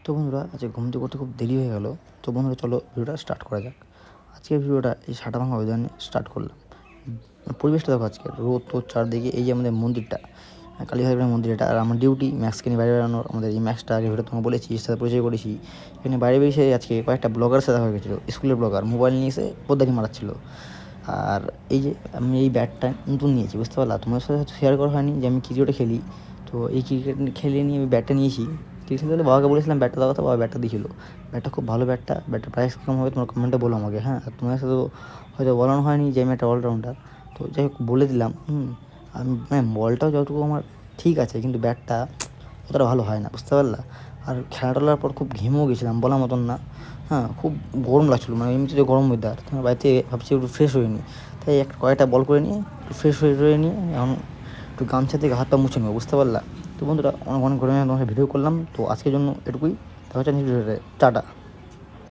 তো বন্ধুরা, আজকে ঘুম থেকে উঠতে খুব দেরি হয়ে গেল। তো বন্ধুরা, চলো ভিডিওটা স্টার্ট করা যাক। আজকের ভিডিওটা এই সাঁটাভাঙা ওয়েদার নিয়ে স্টার্ট করলাম। পরিবেশটা দেখো, আজকে রোদ তো চারদিকে। এই যে আমাদের মন্দিরটা, কালীঘাটের মন্দির এটা। আর আমার ডিউটি ম্যাক্সকে নিয়ে বাইরে বেড়ানোর। আমাদের এই ম্যাক্সটা আগে ভিডিও তোমাকে বলেছি, এর সাথে পরিচয় করেছি। এখানে বাইরে বেরিয়ে আজকে কয়েকটা ব্লগারের সাথে দেখা হয়ে গেছিলো। স্কুলের ব্লগার মোবাইল নিয়ে এসে পোদ্দারি মারাচ্ছিল। আর এই যে আমি এই ব্যাটটা নতুন নিয়েছি, বুঝতে পারলাম। তোমার সাথে হয়তো শেয়ার করা হয়নি যে আমি ক্রিকেটে খেলি। তো এই ক্রিকেট খেলে নিয়ে আমি ব্যাটটা নিয়েছি। ক্রিকেট খেলতে বাবাকে বলেছিলাম ব্যাটটা দেওয়া, তো বাবা ব্যাটটা দিয়েছিল। ব্যাটটা খুব ভালো ব্যাটটা। ব্যাটটার প্রাইস কম হবে তোমার কমেন্টে বলো আমাকে, হ্যাঁ। আর তোমার সাথে হয়তো বলানো হয়নি যে আমি একটা অলরাউন্ডার। তো যাই হোক, বলে দিলাম। আমি বলটাও যতটুকু আমার ঠিক আছে, কিন্তু ব্যাটটা অতটা ভালো হয় না, বুঝতে পারলা। আর খেলা টেলার পর খুব ঘেমেও গেছিলাম, বলার মতন না। হ্যাঁ, খুব গরম লাগছিলো, মানে এমনিতে গরম ওয়েদার। তোমার বাড়িতে ভাবছি একটু ফ্রেশ হয়ে নিই। তাই কয়েকটা বল করে নিয়ে একটু ফ্রেশ হয়ে নিয়ে এখন একটু গামছা থেকে হাত পা মুছে নেবো, বুঝতে পারলা। তো বন্ধুরা, অনেক অনেক ঘুরে তোমাকে ভিডিও করলাম। তো আজকের জন্য এটুকুই। দেখা হচ্ছে নেক্সট ভিডিওতে। টাটা।